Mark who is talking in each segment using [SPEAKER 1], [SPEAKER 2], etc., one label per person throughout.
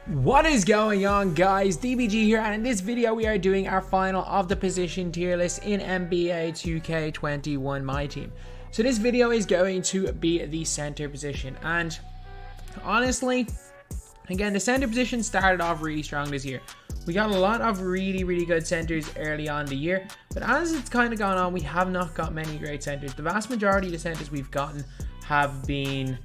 [SPEAKER 1] What is going on, guys? DBG here, and in this video we are doing our final of the position tier list in NBA 2K21 MyTEAM. So this video is going to be the center position, and honestly, again, the center position started off really strong this year. We got a lot of really good centers early on in the year, but as it's kind of gone on, we have not got many great centers. The vast majority of the centers we've gotten have been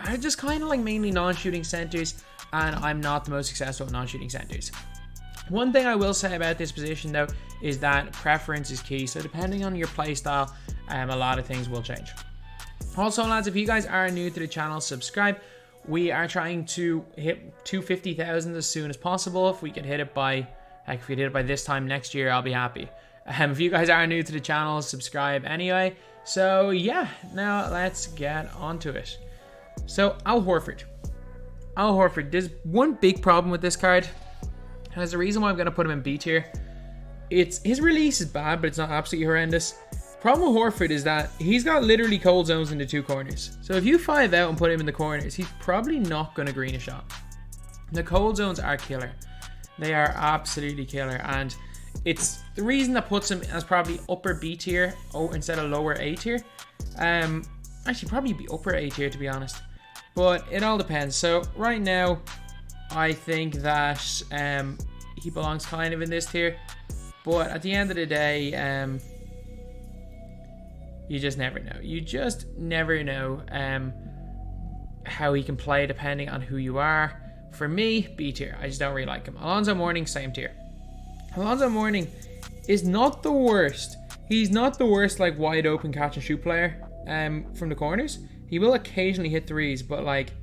[SPEAKER 1] are just kind of like mainly non-shooting centers, and I'm not the most successful at non-shooting centers. One thing I will say about this position though is that preference is key, so depending on your play style, a lot of things will change. Also, lads, if you guys are new to the channel, subscribe. We are trying to hit 250,000 as soon as possible. If we can hit it by, heck, if we hit it by this time next year, I'll be happy. If you guys are new to the channel, subscribe anyway. So yeah, now let's get onto it. So Al Horford, there's one big problem with this card, and there's a reason why I'm going to put him in B tier. His release is bad, but it's not absolutely horrendous. Problem with Horford is that he's got literally cold zones in the two corners. So if you 5 out and put him in the corners, he's probably not going to green a shot. The cold zones are killer. They are absolutely killer, and it's the reason that puts him as probably upper B tier instead of lower A tier. Actually, probably be upper A tier, to be honest. But it all depends. So right now, I think that he belongs kind of in this tier. But at the end of the day, you just never know. You just never know how he can play depending on who you are. For me, B tier. I just don't really like him. Alonzo Mourning, same tier. Alonzo Mourning is not the worst. He's not the worst like wide open catch and shoot player from the corners. He will occasionally hit threes, but like,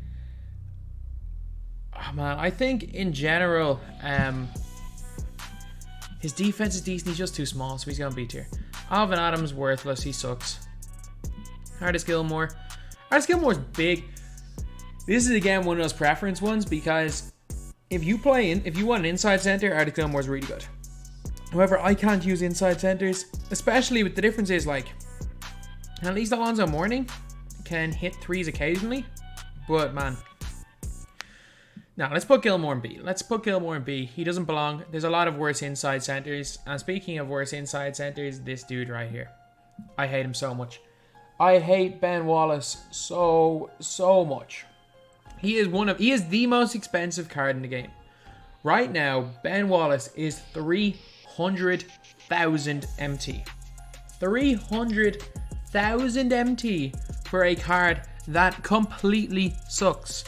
[SPEAKER 1] oh man, I think in general, his defense is decent. He's just too small, so he's going to be tier. Alvin Adams, worthless. He sucks. Artis Gilmore. Artis Gilmore's big. This is again one of those preference ones, because if you want an inside center, Artis Gilmore's really good. However, I can't use inside centers, especially with the difference is like, at least Alonzo Mourning can hit threes occasionally, but man. Now, let's put Gilmore in B. He doesn't belong. There's a lot of worse inside centers. And speaking of worse inside centers, this dude right here. I hate him so much. I hate Ben Wallace so much. He is the most expensive card in the game. Right now, Ben Wallace is 300,000 MT. 300,000 MT for a card that completely sucks.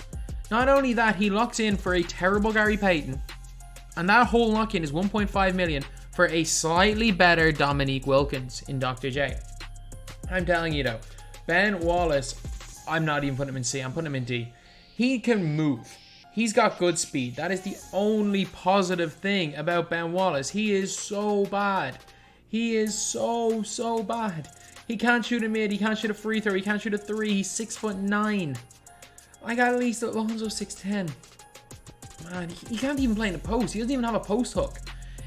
[SPEAKER 1] Not only that, he locks in for a terrible Gary Payton, and that whole lock-in is 1.5 million for a slightly better Dominique Wilkins in Dr. J. I'm telling you though, Ben Wallace, I'm not even putting him in C, I'm putting him in D. He can move. He's got good speed. That is the only positive thing about Ben Wallace. He is so bad. He is so bad. He can't shoot a mid, he can't shoot a free throw, he can't shoot a three, he's 6'9". I got at least Alonzo 6'10". Man, he can't even play in the post. He doesn't even have a post hook.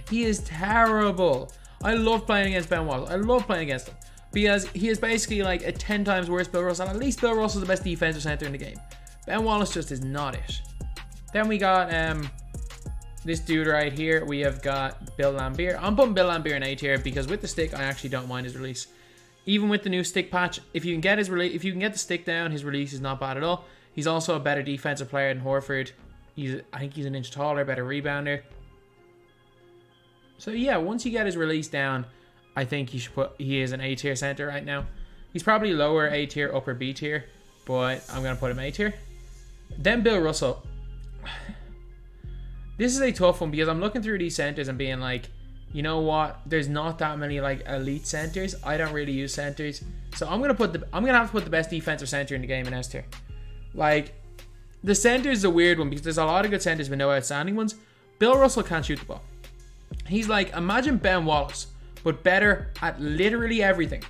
[SPEAKER 1] He is terrible. I love playing against Ben Wallace. I love playing against him, because he is basically like a 10 times worse Bill Russell. And at least Bill Russell's the best defensive center in the game. Ben Wallace just is not it. Then we got this dude right here. We have got Bill Laimbeer. I'm putting Bill Laimbeer in A tier, because with the stick, I actually don't mind his release. Even with the new stick patch, if you can get the stick down, his release is not bad at all. He's also a better defensive player than Horford. I think he's an inch taller, better rebounder. So yeah, once you get his release down, I think he is an A tier center right now. He's probably lower A tier, upper B tier, but I'm gonna put him A tier. Then Bill Russell. This is a tough one, because I'm looking through these centers and being like, you know what? There's not that many like elite centers. I don't really use centers, so I'm gonna have to put the best defensive center in the game in S tier. Like, the center is a weird one, because there's a lot of good centers but no outstanding ones. Bill Russell can't shoot the ball. He's like, imagine Ben Wallace, but better at literally everything.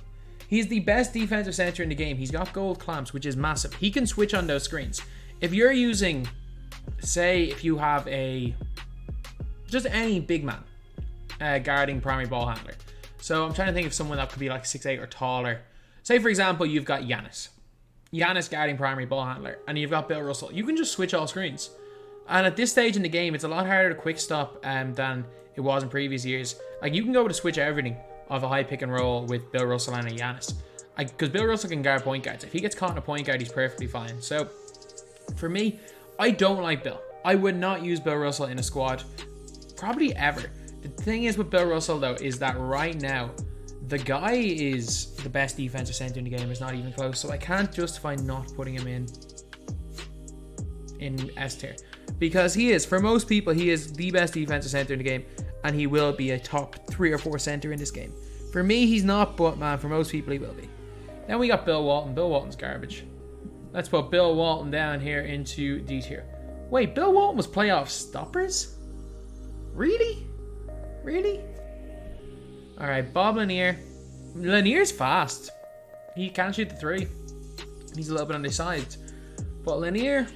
[SPEAKER 1] He's the best defensive center in the game. He's got gold clamps, which is massive. He can switch on those screens. If you're using, say, if you have just any big man guarding primary ball handler. So I'm trying to think of someone that could be like 6'8" or taller. Say, for example, you've got Giannis guarding primary ball handler, and you've got Bill Russell. You can just switch all screens. And at this stage in the game, it's a lot harder to quick stop than it was in previous years. Like, you can go to switch everything of a high pick and roll with Bill Russell and a Giannis. Because Bill Russell can guard point guards. If he gets caught in a point guard, he's perfectly fine. So, for me, I don't like Bill. I would not use Bill Russell in a squad, probably ever. The thing is with Bill Russell, though, is that right now, the guy is the best defensive center in the game. It's not even close. So I can't justify not putting him in S tier. Because he is, for most people, he is the best defensive center in the game. And he will be a top 3 or 4 center in this game. For me, he's not, but man, for most people, he will be. Then we got Bill Walton. Bill Walton's garbage. Let's put Bill Walton down here into D tier. Wait, Bill Walton was playoff stoppers? Really? Really? Alright, Bob Lanier. Lanier's fast. He can shoot the 3. He's a little bit on the sides. But Lanier...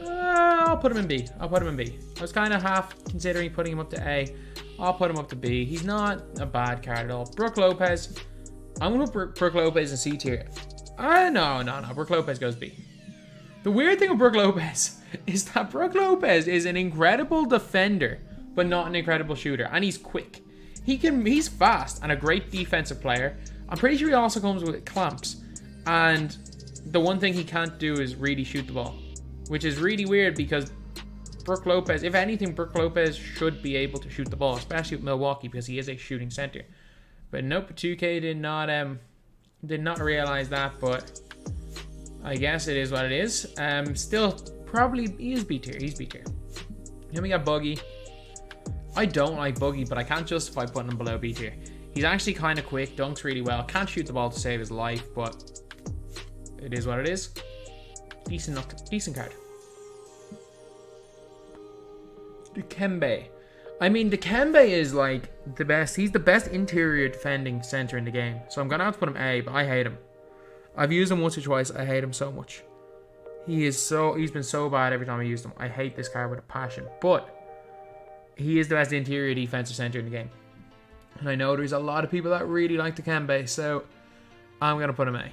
[SPEAKER 1] I'll put him in B. I'll put him in B. I was kind of half considering putting him up to A. I'll put him up to B. He's not a bad card at all. Brook Lopez. I'm going to put Brook Lopez in C tier. No. Brook Lopez goes B. The weird thing with Brook Lopez is that Brook Lopez is an incredible defender, but not an incredible shooter. And he's quick. He's fast and a great defensive player. I'm pretty sure he also comes with clamps. And the one thing he can't do is really shoot the ball, which is really weird because Brook Lopez, if anything, Brook Lopez should be able to shoot the ball, especially with Milwaukee because he is a shooting center. But nope, 2K did not realize that, but I guess it is what it is. Still, probably he is B tier. He's B tier. Then we got Buggy. I don't like Buggy, but I can't justify putting him below B tier. He's actually kind of quick, dunks really well, can't shoot the ball to save his life, but it is what it is. Decent card. Dikembe. I mean, Dikembe is like the best. He's the best interior defending center in the game. So I'm gonna have to put him A, but I hate him. I've used him once or twice. I hate him so much. He's been so bad every time I used him. I hate this card with a passion. But he is the best interior defensive center in the game. And I know there's a lot of people that really like Dikembe, so I'm gonna put him A.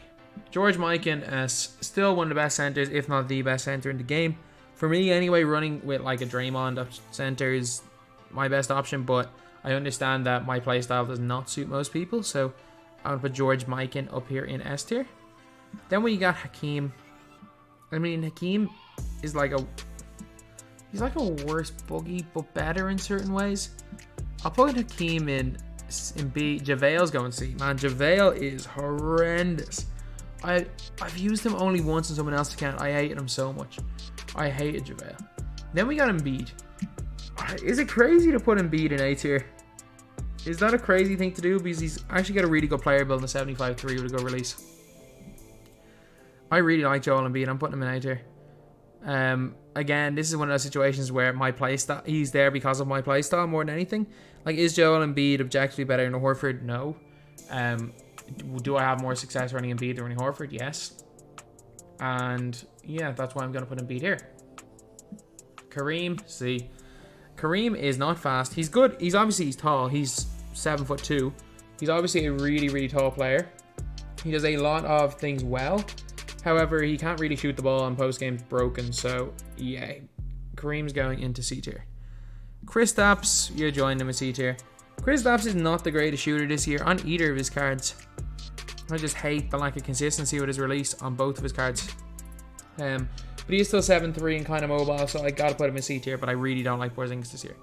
[SPEAKER 1] George Mikan as still one of the best centers, if not the best center in the game. For me, anyway, running with like a Draymond up center is my best option, but I understand that my playstyle does not suit most people, so I'm gonna put George Mikan up here in S tier. Then we got Hakeem. I mean, Hakeem is like he's like a worse Boogie, but better in certain ways. I'll put Hakeem in B. JaVale's going C. Man, JaVale is horrendous. I've used him only once in someone else's account. I hated him so much. I hated JaVale. Then we got Embiid. Is it crazy to put Embiid in A tier? Is that a crazy thing to do? Because he's actually got a really good player build in the 75-3 with a good release. I really like Joel Embiid. I'm putting him in A tier. Again, this is one of those situations where my playstyle, he's there because of my playstyle more than anything. Like, is Joel Embiid objectively better than Horford? No. Do I have more success running Embiid than running Horford? Yes. And yeah, that's why I'm going to put Embiid here. Kareem, C. Kareem is not fast. He's good. He's tall. He's 7'2". He's obviously a really, really tall player. He does a lot of things well. However, he can't really shoot the ball and post-game's broken. So yeah, Kareem's going into C tier. Kristaps, you're joining him in C tier. Kristaps is not the greatest shooter this year on either of his cards. I just hate the lack of consistency with his release on both of his cards. But he is still 7'3" and kind of mobile, so I gotta put him in C tier, but I really don't like Porzingis this year.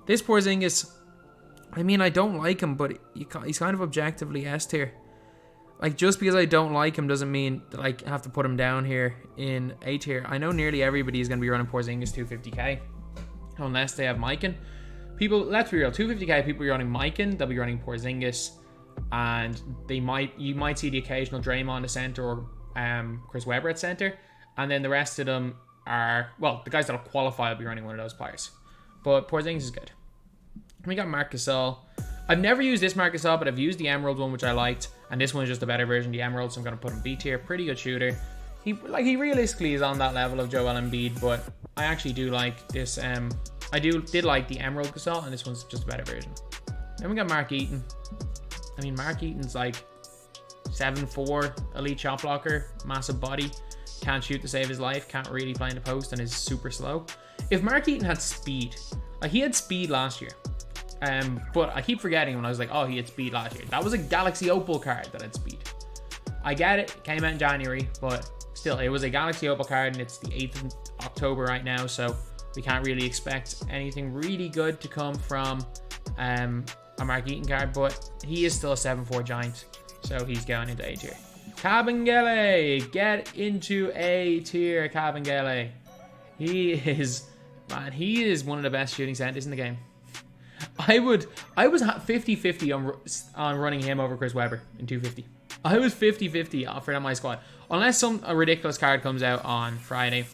[SPEAKER 1] This Porzingis, I mean, I don't like him, but he's kind of objectively S tier. Like, just because I don't like him doesn't mean that I have to put him down here in A tier. I know nearly everybody is going to be running Porzingis 250k, unless they have Mikan. People, let's be real, 250k people are running Mikan, they'll be running Porzingis, and you might see the occasional Draymond at center or Chris Webber at center, and then the rest of them are, well, the guys that'll qualify will be running one of those players. But Porzingis is good. We got Marc Gasol. I've never used this Marc Gasol, but I've used the Emerald one, which I liked, and this one's just a better version of the Emerald, so I'm going to put him B tier. Pretty good shooter. He realistically is on that level of Joel Embiid, but I actually do like this. I did like the Emerald Gasol, and this one's just a better version. Then we got Mark Eaton. I mean, Mark Eaton's like 7'4", elite shot blocker, massive body, can't shoot to save his life, can't really play in the post, and is super slow. If Mark Eaton had speed, like he had speed last year, but I keep forgetting when I was like, oh, he had speed last year. That was a Galaxy Opal card that had speed. I get it, it came out in January, but still, it was a Galaxy Opal card, and it's the 8th of October right now, so we can't really expect anything really good to come from a Mark Eaton card, but he is still a 7'4" giant, so he's going into A tier. Kabengele, get into A tier, Kabengele. He is one of the best shooting centers in the game. I was 50-50 on running him over Chris Webber in 250. I was 50-50 for my squad. Unless a ridiculous card comes out on Friday,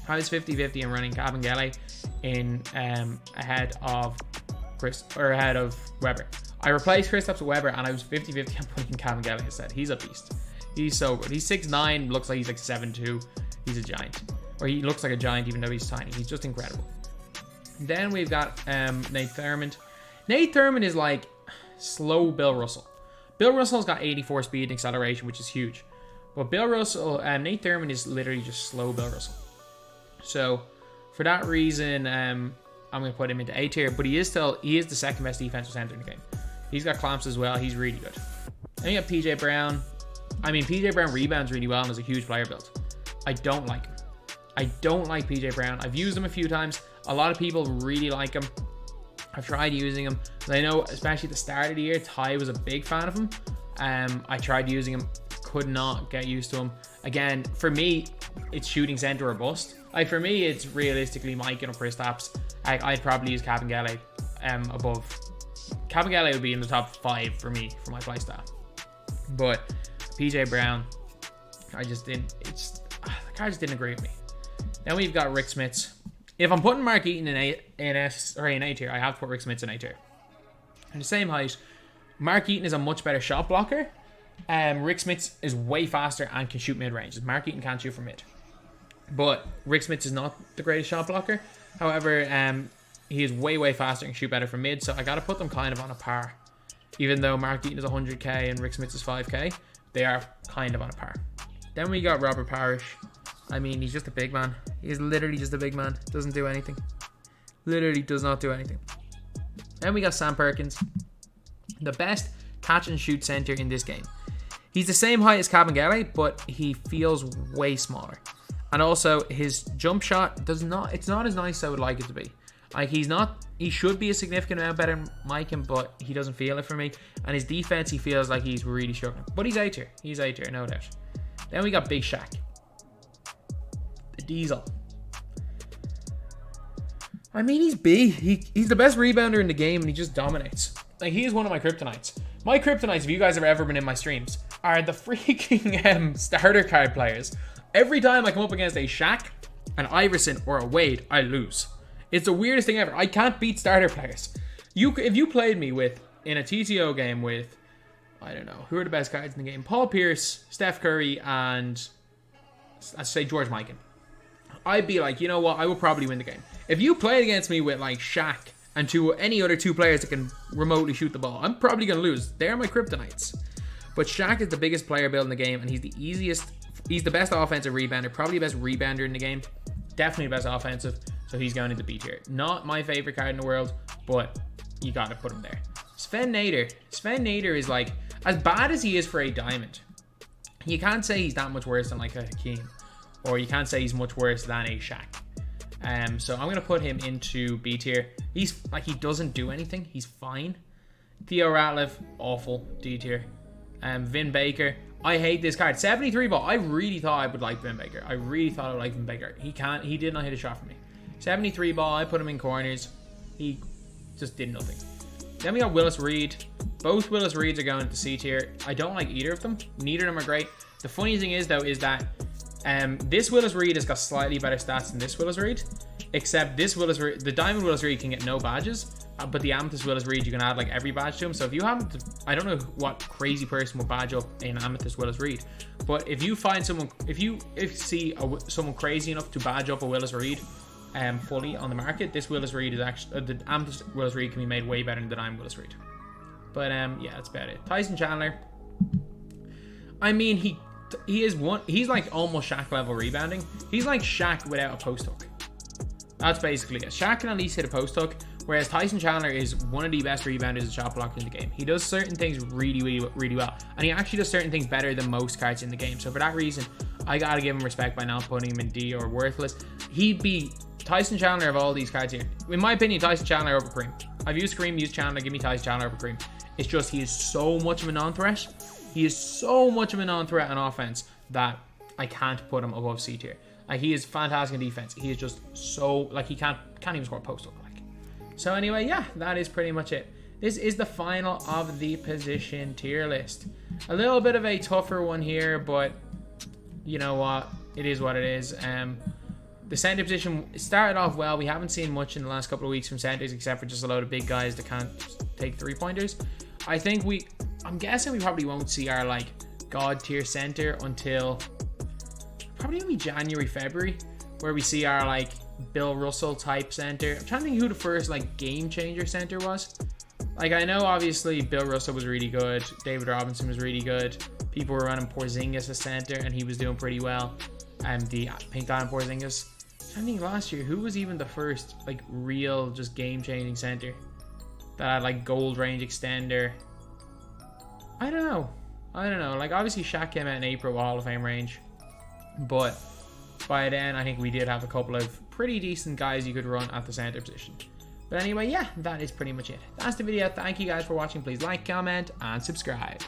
[SPEAKER 1] I was 50-50 on running Kabengele in ahead of Webber. I replaced Kristaps with Webber, and I was 50-50 on putting Kabengele instead. He's a beast. He's so good. He's 6'9", looks like he's like 7'2". He's a giant. Or he looks like a giant even though he's tiny. He's just incredible. Then we've got Nate Thurmond. Nate Thurmond is like slow Bill Russell. Bill Russell's got 84 speed and acceleration, which is huge. But Nate Thurmond is literally just slow Bill Russell. So for that reason, I'm going to put him into A tier. But he is the second best defensive center in the game. He's got clamps as well. He's really good. Then you have PJ Brown. I mean, PJ Brown rebounds really well and is a huge player build. I don't like him. I don't like PJ Brown. I've used him a few times. A lot of people really like him. I've tried using him. I know, especially at the start of the year, Ty was a big fan of him. I tried using him. Could not get used to him. Again, for me, it's shooting center or bust. Like, for me, it's realistically Mike and Kristaps. I'd probably use Kabengele above. Kabengele would be in the top 5 for me, for my playstyle. But PJ Brown, the card just didn't agree with me. Then we've got Rick Smits. If I'm putting Mark Eaton in A tier, I have to put Rick Smits in A tier. And the same height, Mark Eaton is a much better shot blocker. Rick Smits is way faster and can shoot mid-range. Mark Eaton can't shoot from mid. But Rick Smits is not the greatest shot blocker. However, he is way faster and can shoot better from mid, so I got to put them kind of on a par. Even though Mark Eaton is 100k and Rick Smits is 5k, they are kind of on a par. Then we got Robert Parrish. I mean, he's just a big man. He's literally just a big man. Doesn't do anything. Literally does not do anything. Then we got Sam Perkins. The best catch and shoot center in this game. He's the same height as Kabengele, but he feels way smaller. And also, his jump shot it's not as nice as I would like it to be. Like, he should be a significant amount better than Mike, but he doesn't feel it for me. And his defense, he feels like he's really struggling. But he's A tier. He's A tier, no doubt. Then we got Big Shaq. The Diesel. I mean, he's B. He's the best rebounder in the game, and he just dominates. Like, he is one of my kryptonites. My kryptonites, if you guys have ever been in my streams, are the freaking starter card players. Every time I come up against a Shaq, an Iverson, or a Wade, I lose. It's the weirdest thing ever. I can't beat starter players. If you played me in a TTO game with, I don't know, who are the best cards in the game? Paul Pierce, Steph Curry, and I'd say George Mikan. I'd be like, you know what? I will probably win the game. If you played against me with like Shaq and any other 2 players that can remotely shoot the ball, I'm probably going to lose. They're my kryptonites. But Shaq is the biggest player build in the game, and he's the best offensive rebounder, probably the best rebounder in the game. Definitely the best offensive, so he's going into B tier. Not my favorite card in the world, but you got to put him there. Sven Nader. Sven Nader is like, as bad as he is for a diamond, you can't say he's that much worse than like a Hakeem, or you can't say he's much worse than a Shaq. So I'm going to put him into B tier. He's like, he doesn't do anything. He's fine. Theo Ratliff, awful. D tier. Vin Baker. I hate this card. 73 ball. I really thought I would like Vin Baker. I really thought I would like Vin Baker. He did not hit a shot for me. 73 ball. I put him in corners. He just did nothing. Then we got Willis Reed. Both Willis Reeds are going into C tier. I don't like either of them. Neither of them are great. The funny thing is, though, is that this Willis Reed has got slightly better stats than this Willis Reed. Except this Willis Reed, the Diamond Willis Reed can get no badges. But the Amethyst Willis Reed, you can add like every badge to him. So if you haven't, I don't know what crazy person will badge up an Amethyst Willis Reed. But if you find someone, if you see someone crazy enough to badge up a Willis Reed fully on the market, this Willis Reed is actually, the Amethyst Willis Reed can be made way better than the Diamond Willis Reed. But yeah, that's about it. Tyson Chandler. I mean, he's like almost Shaq level rebounding. He's like Shaq without a post hook. That's basically it. Shaq can at least hit a post hook, whereas Tyson Chandler is one of the best rebounders and shot blockers in the game. He does certain things really well, and he actually does certain things better than most cards in the game. So for that reason, I gotta give him respect by not putting him in D or worthless. He'd be Tyson Chandler of all these cards here. In my opinion, Tyson Chandler over Kareem. I've used Kareem, used Chandler, give me Tyson Chandler over Kareem. It's just he is so much of a non-threat. He is so much of a non-threat on offense that I can't put him above C tier. Like, he is fantastic in defense. He is just so, like, he can't even score a post hook. Like, so anyway, yeah, that is pretty much it. This is the final of the position tier list. A little bit of a tougher one here, but you know what? It is what it is. The center position started off well. We haven't seen much in the last couple of weeks from centers, except for just a load of big guys that can't take 3-pointers. I think I'm guessing we probably won't see our, like, god tier center until probably maybe January, February, where we see our, like, Bill Russell type center. I'm trying to think who the first, like, game changer center was. Like, I know obviously Bill Russell was really good, David Robinson was really good, people were running Porzingis as center and he was doing pretty well, the Pink Diamond Porzingis. I think last year, who was even the first, like, real just game changing center that had, like, gold range extender? I don't know. Like, obviously Shaq came out in April with Hall of Fame range, but by then I think we did have a couple of pretty decent guys you could run at the center position. But anyway, yeah, that is pretty much it. That's the video. Thank you guys for watching. Please like, comment, and subscribe.